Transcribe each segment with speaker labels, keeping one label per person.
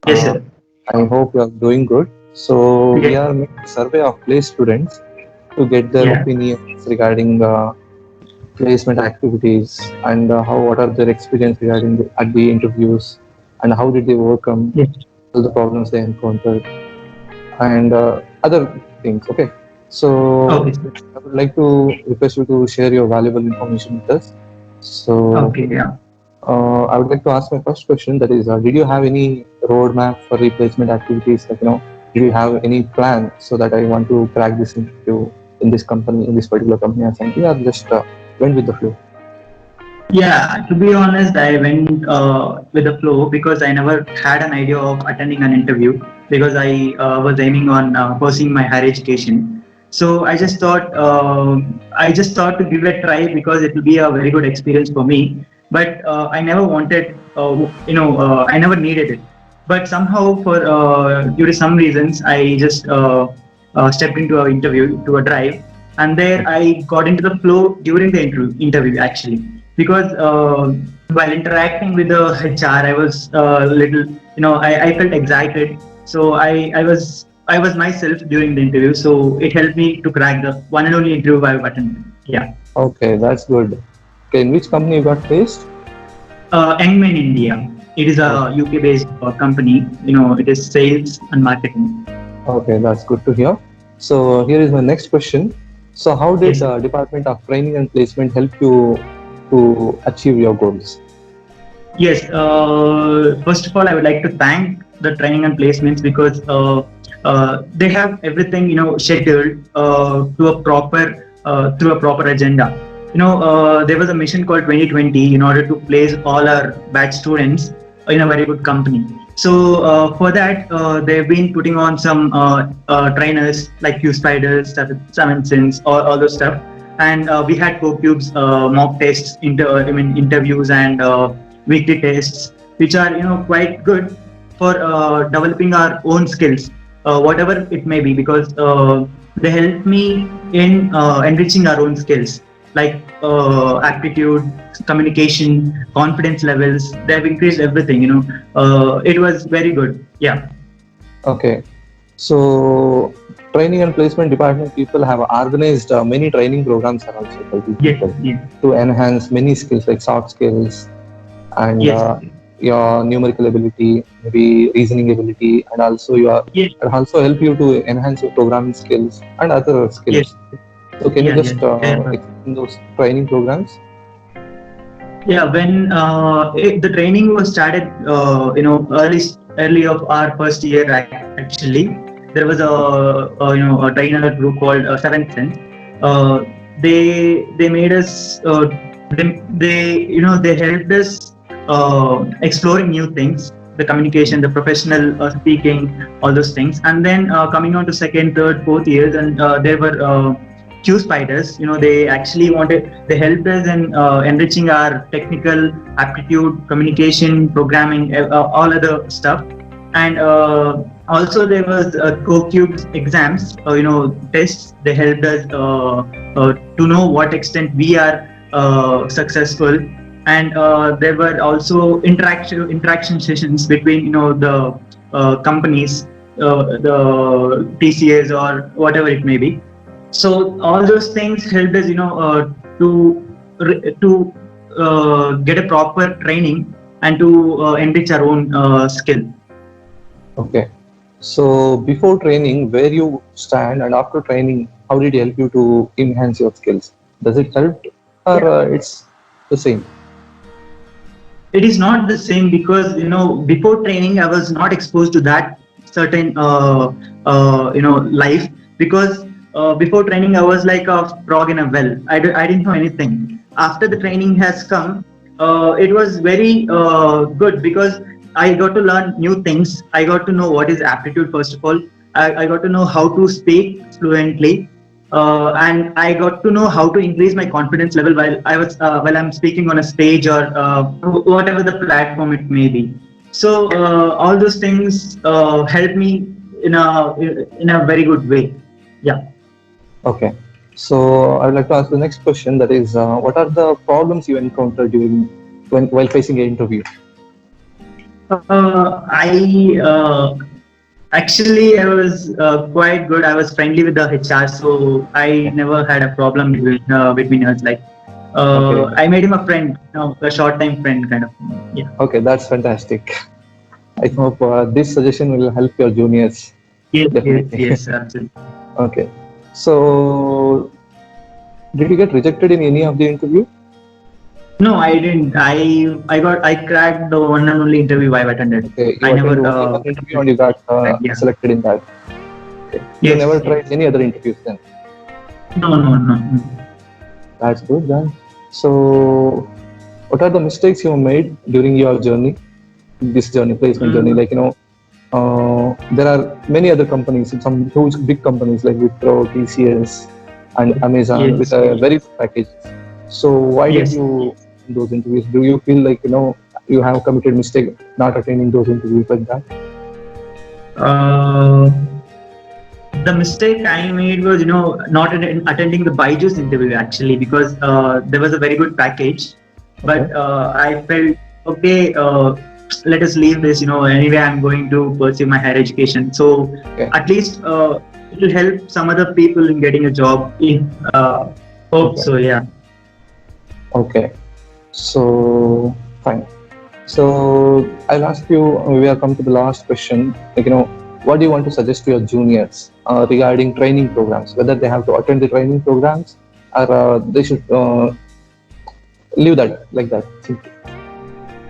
Speaker 1: Yes,
Speaker 2: Uh,
Speaker 1: sir.
Speaker 2: I hope you are doing good. So we
Speaker 1: Yeah.
Speaker 2: are making a survey of place students to get their
Speaker 1: Yeah.
Speaker 2: opinions regarding placement activities and how what are their experience regarding at the interviews and how did they overcome
Speaker 1: Yes.
Speaker 2: all the problems they encountered and other things. Okay, so
Speaker 1: Okay, sir.
Speaker 2: I would like to request you to share your valuable information with us. So
Speaker 1: Okay. Yeah.
Speaker 2: I would like to ask my first question. That is, did you have any roadmap for replacement activities? Like, did you have any plan so that I want to crack this interview in this company, in this particular company or something, or just went with the flow?
Speaker 1: Yeah. To be honest, I went with the flow because I never had an idea of attending an interview because I was aiming on pursuing my higher education. So I just thought to give it a try because it will be a very good experience for me. But I never wanted, I never needed it. But somehow, for due to some reasons, I just stepped into an interview to a drive, and there I got into the flow during the interview actually because while interacting with the HR, I was little, I felt excited. So I was myself during the interview. So it helped me to crack the one and only interview I've attended. Yeah.
Speaker 2: Okay, that's good. Okay, in which company you got placed?
Speaker 1: Engman India. It is
Speaker 2: Oh,
Speaker 1: a UK based company. It is sales and marketing.
Speaker 2: okay, that's good to hear. So here is my next question. So how
Speaker 1: Yes,
Speaker 2: did
Speaker 1: sir.
Speaker 2: Department of Training and Placement help you to achieve your goals?
Speaker 1: Yes. First of all, I would like to thank the training and placements because they have everything scheduled to a proper through a proper agenda. There was a mission called 2020 in order to place all our batch students in a very good company. So for that, they've been putting on some trainers like Q Spiders, Seven Sins, all those stuff. And we had CoCubes mock tests, interviews, and weekly tests, which are quite good for developing our own skills, whatever it may be, because they help me in enriching our own skills like aptitude, communication, confidence levels. They have increased everything. It was very good. Yeah.
Speaker 2: Okay, so training and placement department people have organized many training programs are also for these
Speaker 1: Yes.
Speaker 2: people
Speaker 1: Yes.
Speaker 2: to enhance many skills like soft skills and
Speaker 1: Yes.
Speaker 2: your numerical ability, maybe reasoning ability, and also your
Speaker 1: Yes.
Speaker 2: and also help you to enhance your programming skills and other
Speaker 1: Yes.
Speaker 2: skills. So can you
Speaker 1: Yeah.
Speaker 2: just
Speaker 1: Yeah.
Speaker 2: explain those training programs?
Speaker 1: Yeah, when the training was started, early of our first year. Actually, there was a trainer group called Seventh Sense. Uh, they made us. They helped us exploring new things, the communication, the professional speaking, all those things. And then coming on to second, third, fourth years, and there were Q Spiders. They actually they helped us in enriching our technical aptitude, communication, programming, all other stuff. And also there was CoCubes exams, tests. They helped us to know what extent we are successful. And there were also interaction sessions between the companies, the TCS or whatever it may be. So all those things helped us to get a proper training and to enrich our own skill.
Speaker 2: Okay. So before training, where you stand, and after training, how did it help you to enhance your skills? Does it help, or
Speaker 1: Yeah.
Speaker 2: it's the same?
Speaker 1: It is not the same because before training I was not exposed to that certain life, because before training I was like a frog in a well. I didn't know anything. After the training has come, it was very good because I got to learn new things. I got to know what is aptitude. First of all, I got to know how to speak fluently, and I got to know how to increase my confidence level while I'm speaking on a stage or whatever the platform it may be. So all those things help me in a very good way. Yeah.
Speaker 2: Okay. So I would like to ask the next question. That is, what are the problems you encounter during while facing an interview?
Speaker 1: I Actually, I was quite good. I was friendly with the HR, so I never had a problem between us. Like,
Speaker 2: Okay.
Speaker 1: I made him a friend, a short time friend kind of. Yeah.
Speaker 2: Okay, that's fantastic. I hope this suggestion will help your juniors.
Speaker 1: Yes. Yes.
Speaker 2: Definitely.
Speaker 1: Yes. Absolutely.
Speaker 2: Okay. So, did you get rejected in any of the interview?
Speaker 1: No, I didn't. I cracked the one and only interview I've attended.
Speaker 2: Okay,
Speaker 1: I
Speaker 2: you
Speaker 1: never
Speaker 2: attended only one interview and you got
Speaker 1: yeah.
Speaker 2: selected in that. Okay. You never
Speaker 1: Yes.
Speaker 2: tried
Speaker 1: Yes.
Speaker 2: any other interviews then.
Speaker 1: No. No. No. No.
Speaker 2: That's good then. So, what are the mistakes you made during your journey, this journey, placement journey?
Speaker 1: Mm,
Speaker 2: Like, there are many other companies, some huge big companies like Wipro, TCS, and Amazon with
Speaker 1: yes.
Speaker 2: a very good package. So, why did
Speaker 1: Yes.
Speaker 2: you in those interviews? Do you feel like you have committed mistake not attending those interviews like that?
Speaker 1: Uh, the mistake I made was, not attending the Byju's interview actually, because there was a very good package,
Speaker 2: Okay.
Speaker 1: but I felt okay. Let us leave this. Anyway, I'm going to pursue my higher education. So
Speaker 2: Okay.
Speaker 1: at least it will help some other people in getting a job. In hope
Speaker 2: Okay.
Speaker 1: so. Yeah.
Speaker 2: Okay. So fine. So I'll ask you. We have come to the last question. Like what do you want to suggest to your juniors regarding training programs? Whether they have to attend the training programs or they should leave that like that. Simply.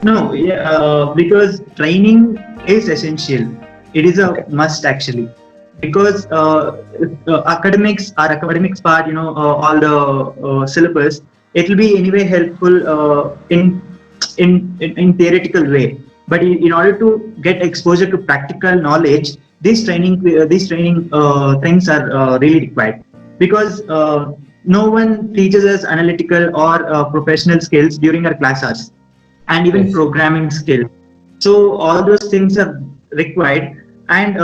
Speaker 1: No, yeah, because training is essential. It is a
Speaker 2: Okay.
Speaker 1: must actually, because academics part, all the syllabus, it will be anyway helpful in theoretical way. But in order to get exposure to practical knowledge, these training things are really required, because no one teaches us analytical or professional skills during our class hours, and even
Speaker 2: Yes.
Speaker 1: programming skills. So all those things are required, and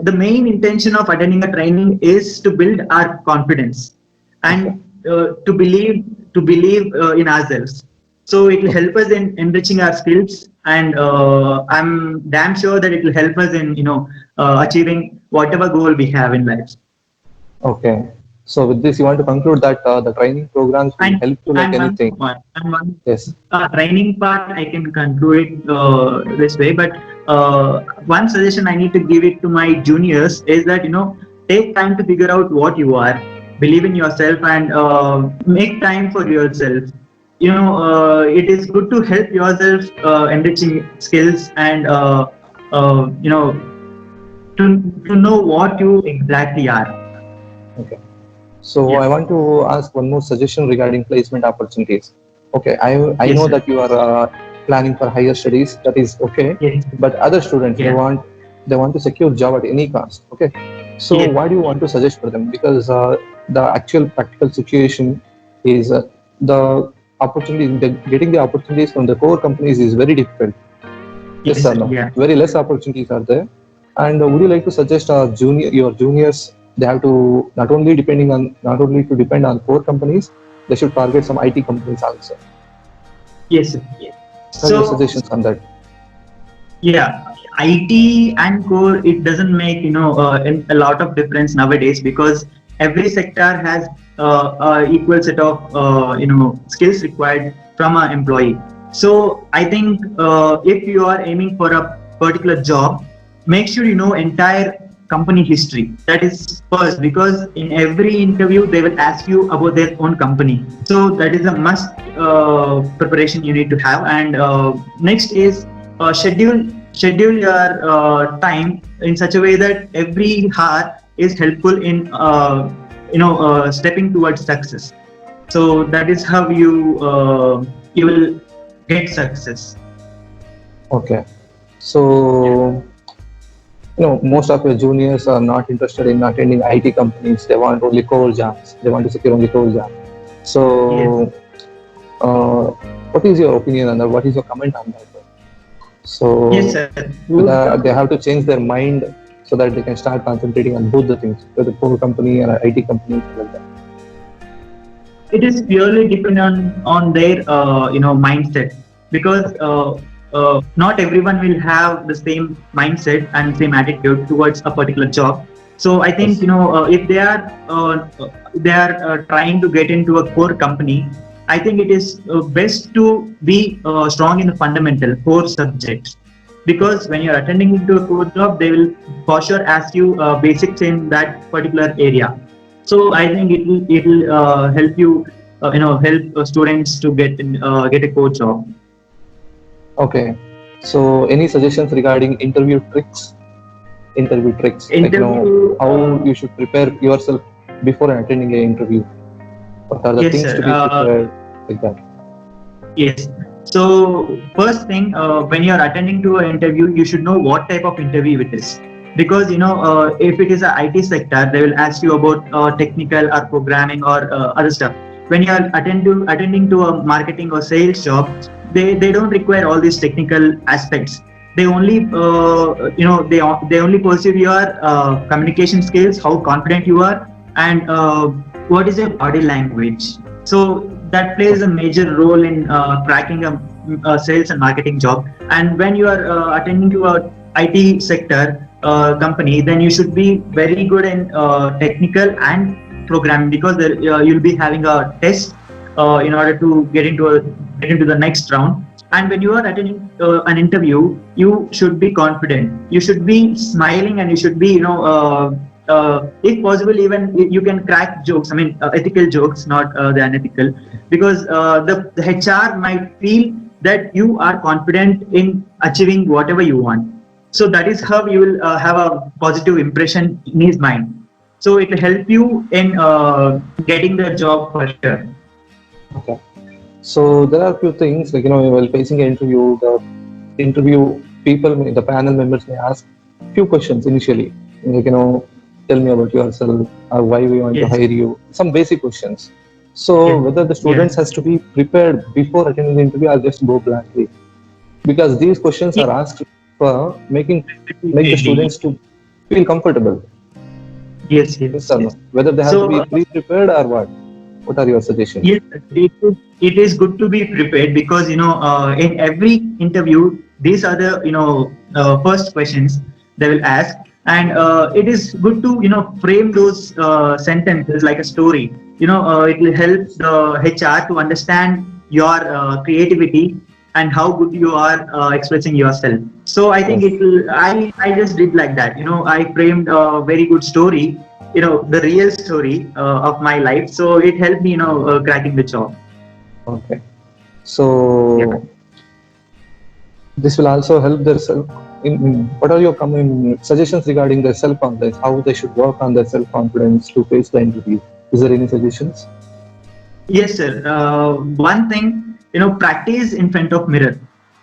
Speaker 1: the main intention of attending a training is to build our confidence
Speaker 2: Okay.
Speaker 1: and to believe in ourselves. So it will
Speaker 2: Okay.
Speaker 1: help us in enriching our skills, and I'm damn sure that it will help us in achieving whatever goal we have in life.
Speaker 2: Okay. So with this, you want to conclude that the training programs will
Speaker 1: And
Speaker 2: help you like
Speaker 1: and
Speaker 2: anything.
Speaker 1: one
Speaker 2: Yes.
Speaker 1: training part I can conclude it this way, but one suggestion I need to give it to my juniors is that take time to figure out what you are, believe in yourself, and make time for yourself. It is good to help yourself enriching skills, and you know to know what you exactly are.
Speaker 2: Okay. So
Speaker 1: Yeah.
Speaker 2: I want to ask one more suggestion regarding placement opportunities. Okay, I
Speaker 1: Yes,
Speaker 2: know
Speaker 1: sir.
Speaker 2: that you are planning for higher studies. That is okay,
Speaker 1: Yes.
Speaker 2: but other students
Speaker 1: Yeah.
Speaker 2: they want to secure job at any cost. Okay, so
Speaker 1: Yes.
Speaker 2: what do you want to suggest for them? Because the actual practical situation is the getting the opportunities from the core companies is very difficult. Yes
Speaker 1: Yes,
Speaker 2: or
Speaker 1: sir.
Speaker 2: no?
Speaker 1: Yeah.
Speaker 2: Very less opportunities are there. And would you like to suggest your juniors they have to not only to depend on core companies, they should target some IT companies also.
Speaker 1: Yes, sir.
Speaker 2: What are your
Speaker 1: So
Speaker 2: suggestions on that?
Speaker 1: yeah, IT and core, it doesn't make a lot of difference nowadays, because every sector has equal set of skills required from an employee. So I think if you are aiming for a particular job, make sure you know entire company history. That is first, because in every interview they will ask you about their own company. So that is a must preparation you need to have. And next is schedule your time in such a way that every hour is helpful in stepping towards success. So that is how you will get success.
Speaker 2: Okay, so most of your juniors are not interested in attending IT companies. They want only core jobs. They want to secure only core jobs.
Speaker 1: Yes.
Speaker 2: So, uh, what is your opinion on that? What is your comment on that?
Speaker 1: Yes,
Speaker 2: So
Speaker 1: sir. Good.
Speaker 2: they have to change their mind so that they can start concentrating on both the things, whether the core company and IT company, like that.
Speaker 1: It is purely dependent on their mindset, because
Speaker 2: Okay.
Speaker 1: not everyone will have the same mindset and same attitude towards a particular job. So I think
Speaker 2: Yes.
Speaker 1: if they are trying to get into a core company, I think it is best to be strong in the fundamental core subjects, because when you're attending into a core job, they will for sure ask you basics in that particular area. So I think it will help you help students to get a core job.
Speaker 2: Okay. So any suggestions regarding interview tricks? Interview tricks, like
Speaker 1: Interview.
Speaker 2: how you should prepare yourself before attending an interview. What are the
Speaker 1: Yes,
Speaker 2: things
Speaker 1: sir.
Speaker 2: to be prepared, like that?
Speaker 1: Yes. So first thing, when you are attending to an interview, you should know what type of interview it is, because if it is a IT sector, they will ask you about technical or programming or other stuff. When you are attending to a marketing or sales job, they don't require all these technical aspects. They only they only perceive your communication skills, how confident you are, and what is your body language. So that plays a major role in cracking a sales and marketing job. And when you are attending to a IT sector company, then you should be very good in technical and programming, because you'll be having a test in order to get into the next round. And when you are attending an interview, you should be confident. You should be smiling, and you should be if possible, even you can crack jokes. I mean, ethical jokes, not the unethical, because the HR might feel that you are confident in achieving whatever you want. So that is how you will have a positive impression in his mind. So it will help you in getting the job for sure.
Speaker 2: Okay. So there are a few things, like while facing an interview, the interview people, the panel members may ask few questions initially, like tell me about yourself, or why we want to
Speaker 1: Yes.
Speaker 2: hire you, some basic questions. So
Speaker 1: Yes.
Speaker 2: whether the students
Speaker 1: Yes.
Speaker 2: has to be prepared before attending the interview or just go blankly, because these questions
Speaker 1: Yes.
Speaker 2: are asked for make the
Speaker 1: Definitely.
Speaker 2: students to feel comfortable.
Speaker 1: Yes.
Speaker 2: Yes
Speaker 1: Yes.
Speaker 2: or no?
Speaker 1: Yes.
Speaker 2: Whether they have to be
Speaker 1: So
Speaker 2: pre-prepared or what? What are your suggestions?
Speaker 1: yes, it is good to be prepared, because in every interview these are the first questions they will ask. And it is good to frame those sentences like a story. It will help the HR to understand your creativity and how good you are expressing yourself. So I think
Speaker 2: Yes.
Speaker 1: it will. I just did like that. I framed a very good story, the real story of my life, so it helped me cracking the job.
Speaker 2: Okay.
Speaker 1: Yeah.
Speaker 2: So this will also help their self. What are your suggestions regarding their self-confidence? How they should work on their self-confidence to face the interview? Is there any suggestions?
Speaker 1: Yes, sir. One thing, practice in front of mirror,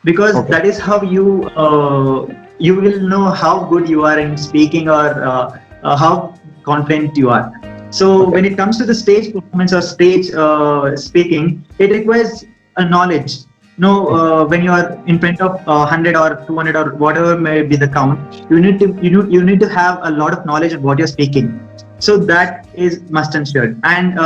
Speaker 1: because
Speaker 2: Okay.
Speaker 1: that is how you will know how good you are in speaking, or how confident you are. So
Speaker 2: Okay.
Speaker 1: when it comes to the stage performance or stage speaking, it requires a knowledge. When you are in front of 100 or 200 or whatever may be the count, you need to have a lot of knowledge of what you're speaking. So that is must and should. And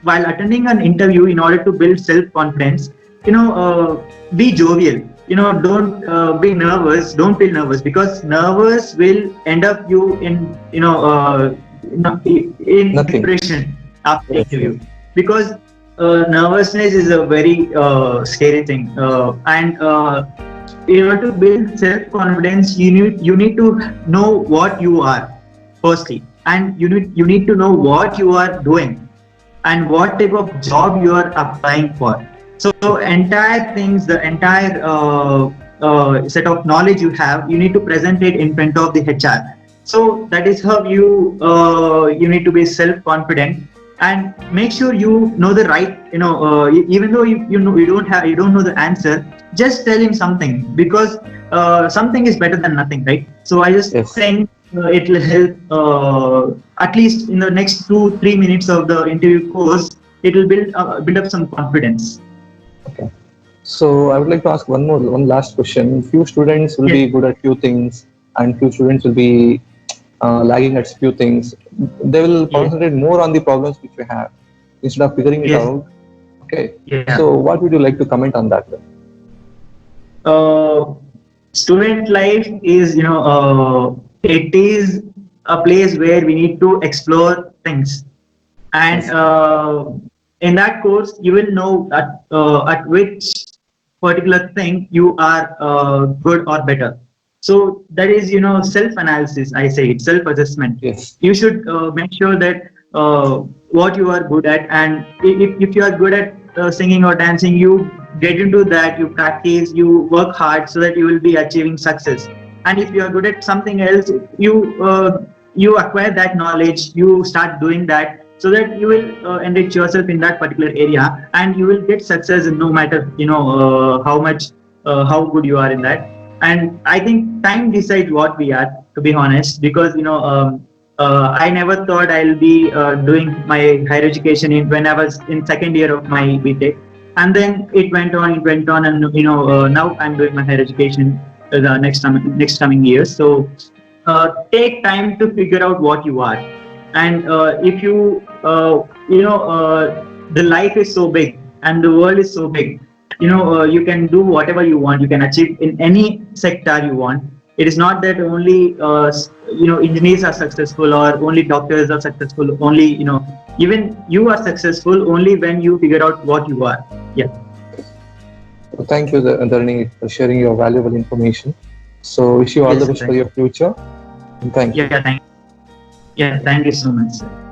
Speaker 1: while attending an interview, in order to build self confidence, be jovial. Don't be nervous. Don't feel nervous, because nervous will end up you in in
Speaker 2: Nothing.
Speaker 1: depression after the
Speaker 2: Yes. Yes.
Speaker 1: interview, because nervousness is a very scary thing. And in order to build self confidence, you need to know what you are firstly, and you need to know what you are doing and what type of job you are applying for. So entire things, the entire set of knowledge you need to present it in front of the HR. So that is how you need to be self confident, and make sure you know the right, even though you don't know the answer, just tell him something, because something is better than nothing, right? So I just
Speaker 2: Yes.
Speaker 1: think it will help, at least in the next 2-3 minutes of the interview course, it will build up some confidence.
Speaker 2: Okay. So I would like to ask one last question. Few students will
Speaker 1: Yes.
Speaker 2: be good at few things, and few students will be lagging at few things. They will
Speaker 1: Yes.
Speaker 2: concentrate more on the problems which we have instead of figuring it
Speaker 1: Yes.
Speaker 2: out. Okay.
Speaker 1: Yeah.
Speaker 2: So what would you like to comment on that?
Speaker 1: student life is, it is a place where we need to explore things, and in that course you will know at which particular thing you are good or better. So that is, self analysis, I say it, self assessment.
Speaker 2: Yes.
Speaker 1: You should make sure that what you are good at, and if you are good at singing or dancing, you get into that, you practice, you work hard so that you will be achieving success. And if you are good at something else, you acquire that knowledge, you start doing that, so that you will enrich yourself in that particular area, and you will get success no matter, how much how good you are in that. And I think time decides what we are, to be honest, because I never thought I'll be doing my higher education when I was in second year of my BTech, and then it went on, and now I'm doing my higher education the next coming years. So take time to figure out what you are, and if you the life is so big and the world is so big, you can do whatever you want, you can achieve in any sector you want. It is not that only engineers are successful, or only doctors are successful, only even you are successful only when you figure out what you are. Yeah.
Speaker 2: So thank you, Dharani, for sharing your valuable information. So wish you all
Speaker 1: Yes,
Speaker 2: the best for your future. And thank you.
Speaker 1: Thank you so much, sir.